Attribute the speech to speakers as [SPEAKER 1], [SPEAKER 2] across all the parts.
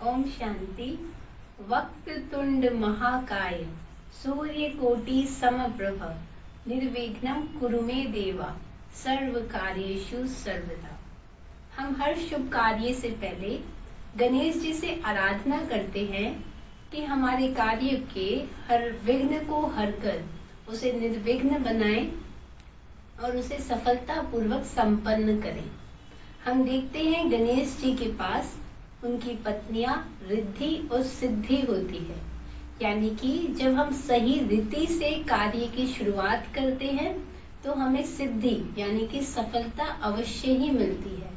[SPEAKER 1] ओम शांति। वक्रतुंड महाकाय सूर्यकोटि समप्रभ निर्विघ्नं कुरु मे देवा सर्व कार्येषु सर्वदा। हम हर शुभ कार्य से पहले गणेश जी से आराधना करते हैं कि हमारे कार्य के हर विघ्न को हर कर उसे निर्विघ्न बनाएं और उसे सफलता पूर्वक संपन्न करें। हम देखते हैं गणेश जी के पास उनकी पत्नियां रिद्धि और सिद्धि होती है, यानी कि जब हम सही रीति से कार्य की शुरुआत करते हैं तो हमें सिद्धि यानी कि सफलता अवश्य ही मिलती है।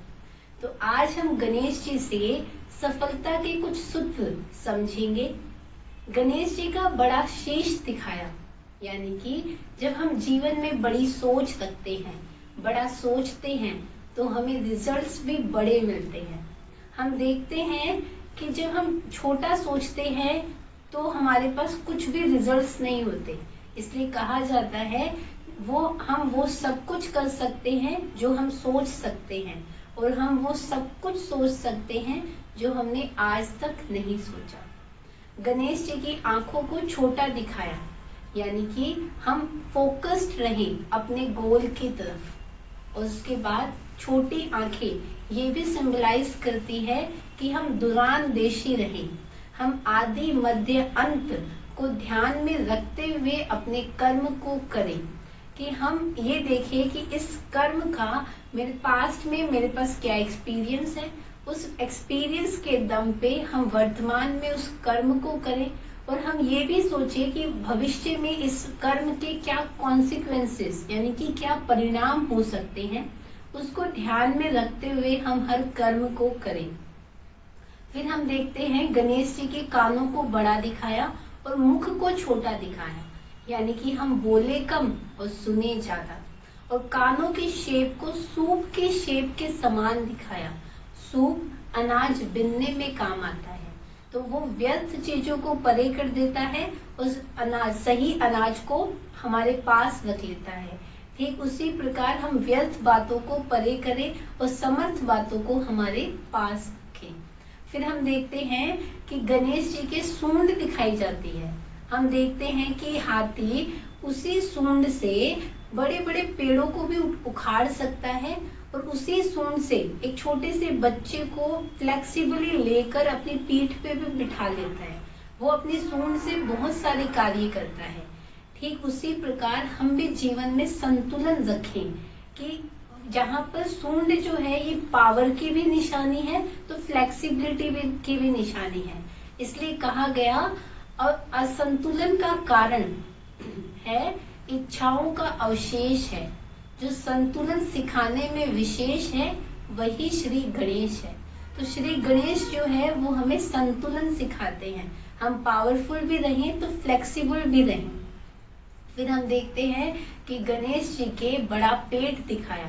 [SPEAKER 1] तो आज हम गणेश जी से सफलता के कुछ सूत्र समझेंगे। गणेश जी का बड़ा शीश दिखाया, यानी कि जब हम जीवन में बड़ी सोच रखते हैं, बड़ा सोचते हैं तो हमें रिजल्ट्स भी बड़े मिलते हैं। हम देखते हैं कि जब हम छोटा सोचते हैं तो हमारे पास कुछ भी रिजल्ट्स नहीं होते। इसलिए कहा जाता है हम वो सब कुछ कर सकते हैं जो हम सोच सकते हैं, और हम वो सब कुछ सोच सकते हैं जो हमने आज तक नहीं सोचा। गणेश जी की आंखों को छोटा दिखाया, यानी कि हम फोकस्ड रहें अपने गोल की तरफ। और उसके बाद छोटी आंखें ये भी सिंबलाइज करती है कि हम दूरंदेशी रहें, हम आदि मध्य अंत को ध्यान में रखते हुए अपने कर्म को करें, कि हम ये देखें कि इस कर्म का मेरे पास्ट में मेरे पास क्या एक्सपीरियंस है, उस एक्सपीरियंस के दम पे हम वर्तमान में उस कर्म को करें, और हम ये भी सोचें कि भविष्य में इस कर्म के क्या कॉन्सिक्वेंसेस यानी कि क्या परिणाम हो सकते हैं, उसको ध्यान में रखते हुए हम हर कर्म को करें। फिर हम देखते हैं गणेश जी के कानों को बड़ा दिखाया और मुख को छोटा दिखाया, यानी कि हम बोले कम और सुने ज्यादा। और कानों की शेप को सूप के शेप के समान दिखाया। सूप अनाज बिनने में काम आता है, तो वो व्यर्थ चीजों को परे कर देता है, उस सही अनाज को हमारे पास रख लेता है। ठीक उसी प्रकार हम व्यर्थ बातों को परे करें और समर्थ बातों को हमारे पास रखें। फिर हम देखते हैं कि गणेश जी के सूंड दिखाई जाती है। हम देखते हैं कि हाथी उसी सूंड से बड़े बड़े पेड़ों को भी उखाड़ सकता है, और उसी सूंड से एक छोटे से बच्चे को फ्लेक्सिबली लेकर अपनी पीठ पे भी बिठा लेता है। वो अपनी सूंड से बहुत सारे कार्य करता है। ठीक उसी प्रकार हम भी जीवन में संतुलन रखें कि जहाँ पर सूंड जो है ये पावर की भी निशानी है तो फ्लेक्सिबिलिटी की भी निशानी है। इसलिए कहा गया और असंतुलन का कारण है इच्छाओं का अवशेष है। जो संतुलन सिखाने में विशेष है वही श्री गणेश है। तो श्री गणेश जो है वो हमें संतुलन सिखाते हैं, हम पावरफुल भी रहें तो फ्लेक्सिबल भी रहें। फिर हम देखते हैं कि गणेश जी के बड़ा पेट दिखाया।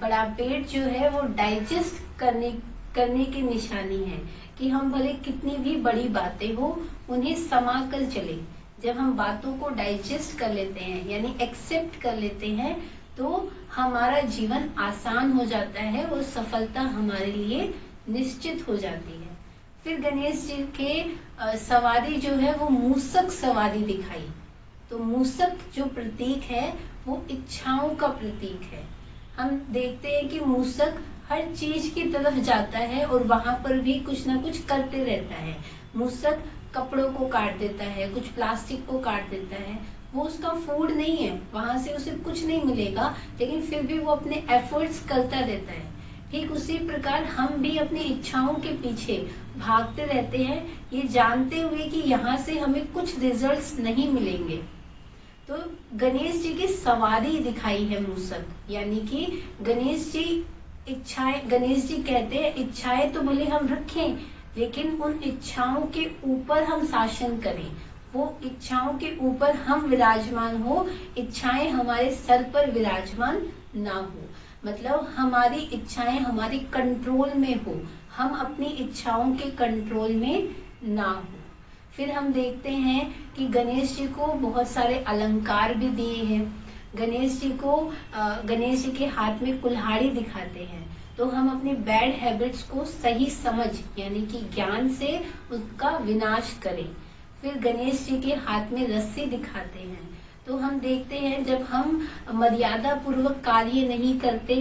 [SPEAKER 1] बड़ा पेट जो है वो डाइजेस्ट करने की निशानी है, कि हम भले कितनी भी बड़ी बातें हो उन्हें समा कर चले। जब हम बातों को डाइजेस्ट कर लेते हैं यानी एक्सेप्ट कर लेते हैं तो हमारा जीवन आसान हो जाता है और सफलता हमारे लिए निश्चित हो जाती है। फिर गणेश जी के सवारी जो है वो मूसक सवारी दिखाई। तो मूसक जो प्रतीक है वो इच्छाओं का प्रतीक है। हम देखते हैं कि मूसक हर चीज की तरफ जाता है और वहां पर भी कुछ ना कुछ करते रहता है। मूसक कपड़ों को काट देता है, कुछ प्लास्टिक को काट देता है। वो उसका फूड नहीं है, वहां से उसे कुछ नहीं मिलेगा, लेकिन फिर भी वो अपने एफर्ट्स करता रहता है। ठीक उसी प्रकार हम भी अपनी इच्छाओं के पीछे भागते रहते हैं, ये जानते हुए कि यहाँ से हमें कुछ रिजल्ट्स नहीं मिलेंगे। तो गणेश जी की सवारी दिखाई है मूसक, यानी कि गणेश जी कहते हैं इच्छाएं तो भले हम रखें लेकिन उन इच्छाओं के ऊपर हम शासन करें, वो इच्छाओं के ऊपर हम विराजमान हो, इच्छाएं हमारे सर पर विराजमान ना हो। मतलब हमारी इच्छाएं हमारी कंट्रोल में हो, हम अपनी इच्छाओं के कंट्रोल में ना हो। फिर हम देखते हैं कि गणेश जी को बहुत सारे अलंकार भी दिए हैं। गणेश जी के हाथ में कुल्हाड़ी दिखाते हैं। तो हम अपनी बैड हैबिट्स को सही समझ यानी कि ज्ञान से उसका विनाश करें। फिर गणेश जी के हाथ में रस्सी दिखाते हैं। तो हम देखते हैं जब हम मर्यादा पूर्वक कार्य नहीं करते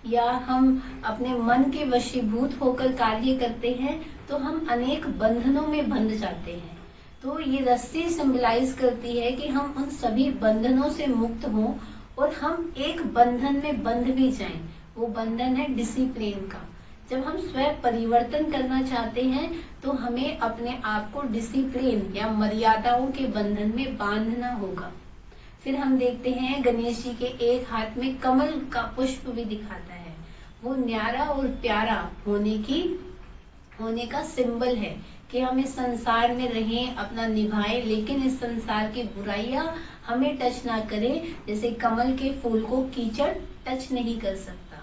[SPEAKER 1] या हम अपने मन के वशीभूत होकर कार्य करते हैं तो हम अनेक बंधनों में बंध जाते हैं। तो ये रस्सी सिंबलाइज करती है कि हम उन सभी बंधनों से मुक्त हों और हम एक बंधन में बंध भी जाएं। वो बंधन है डिसिप्लिन का। जब हम स्वयं परिवर्तन करना चाहते हैं तो हमें अपने आप को डिसिप्लिन या मर्यादाओं के बंधन में बांधना होगा। फिर हम देखते हैं गणेश जी के एक हाथ में कमल का पुष्प भी दिखाता है। वो न्यारा और प्यारा होने का सिंबल है कि हम इस संसार में रहें, अपना निभाएं, लेकिन इस संसार की बुराइयां हमें टच ना करें। जैसे कमल के फूल को कीचड़ टच नहीं कर सकता।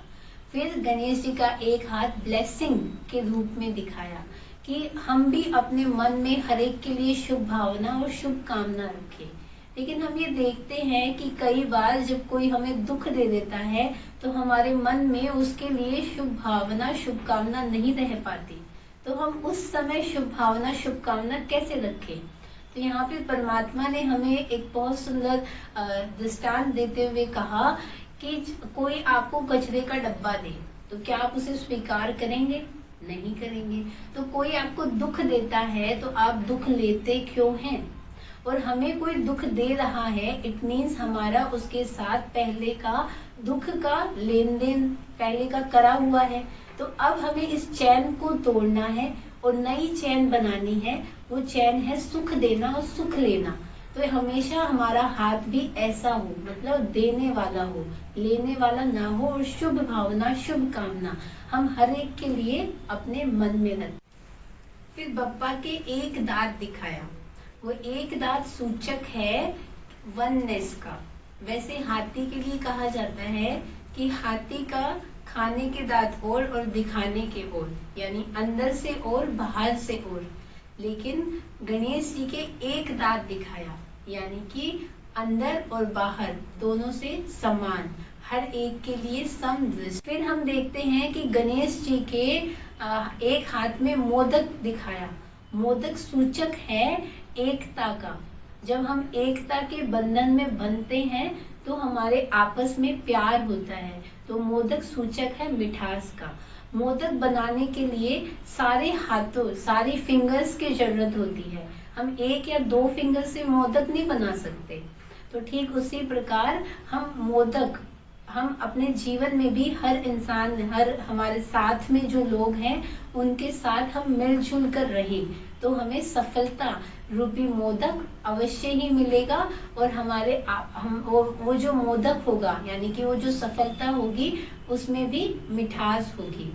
[SPEAKER 1] फिर गणेश जी का एक हाथ ब्लेसिंग के रूप में दिखाया कि हम भी अपने मन में हर एक के लिए शुभ भावना और शुभ कामना रखें। लेकिन हम ये देखते हैं कि कई बार जब कोई हमें दुख दे देता है तो हमारे मन में उसके लिए शुभ भावना शुभकामना नहीं रह पाती। तो हम उस समय शुभ भावना शुभकामना कैसे रखें? तो यहाँ पे परमात्मा ने हमें एक बहुत सुंदर दृष्टांत देते हुए कहा कि कोई आपको कचरे का डब्बा दे तो क्या आप उसे स्वीकार करेंगे? नहीं करेंगे। तो कोई आपको दुख देता है तो आप दुख लेते क्यों हैं? और हमें कोई दुख दे रहा है, इट मीन्स हमारा उसके साथ पहले का दुख का लेन देन पहले का करा हुआ है। तो अब हमें इस चैन को तोड़ना है और नई चैन बनानी है। वो चैन है सुख देना और सुख लेना। तो हमेशा हमारा हाथ भी ऐसा हो, मतलब देने वाला हो, लेने वाला ना हो, और शुभ भावना शुभ कामना हम हर एक के लिए अपने मन में रखें। फिर बप्पा के एक दांत दिखाया। वो एक दांत सूचक है वननेस का। वैसे हाथी के लिए कहा जाता है कि हाथी का खाने के दांत और दिखाने के ओर, यानी अंदर से और बाहर से और। लेकिन गणेश जी के एक दांत दिखाया, यानी कि अंदर और बाहर दोनों से समान, हर एक के लिए समदृष्टि। फिर हम देखते हैं कि गणेश जी के एक हाथ में मोदक दिखाया। मोदक सूचक है एकता का। जब हम एकता के बंधन में बंधते हैं तो हमारे आपस में प्यार होता है। तो मोदक सूचक है मिठास का। मोदक बनाने के लिए सारे हाथों, सारी फिंगर्स की जरूरत होती है। हम एक या दो फिंगर से मोदक नहीं बना सकते। तो ठीक उसी प्रकार हम अपने जीवन में भी हर इंसान, हर हमारे साथ में जो लोग हैं उनके साथ हम मिलजुल कर रहें तो हमें सफलता रूपी मोदक अवश्य ही मिलेगा। और वो जो मोदक होगा, यानी कि वो जो सफलता होगी उसमें भी मिठास होगी।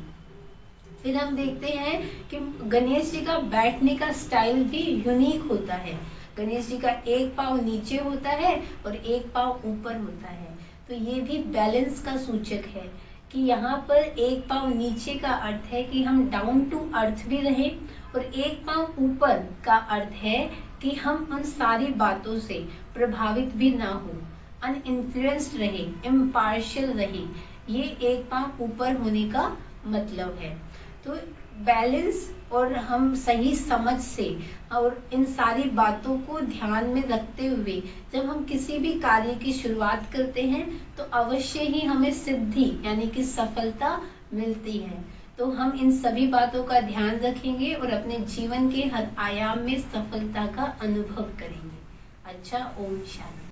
[SPEAKER 1] फिर हम देखते हैं कि गणेश जी का बैठने का स्टाइल भी यूनिक होता है। गणेश जी का एक पाँव नीचे होता है और एक पाँव ऊपर होता है। तो ये भी बैलेंस का सूचक है कि यहाँ पर एक पाँव नीचे का अर्थ है कि हम डाउन टू अर्थ भी रहें, और एक पाँव ऊपर का अर्थ है कि हम उन सारी बातों से प्रभावित भी ना हो, अनइन्फ्लुएंस्ड रहे, इम्पार्शियल रहे। ये एक पाँव ऊपर होने का मतलब है। तो बैलेंस और हम सही समझ से और इन सारी बातों को ध्यान में रखते हुए जब हम किसी भी कार्य की शुरुआत करते हैं तो अवश्य ही हमें सिद्धि यानी कि सफलता मिलती है। तो हम इन सभी बातों का ध्यान रखेंगे और अपने जीवन के हर आयाम में सफलता का अनुभव करेंगे। अच्छा, ओम शांति।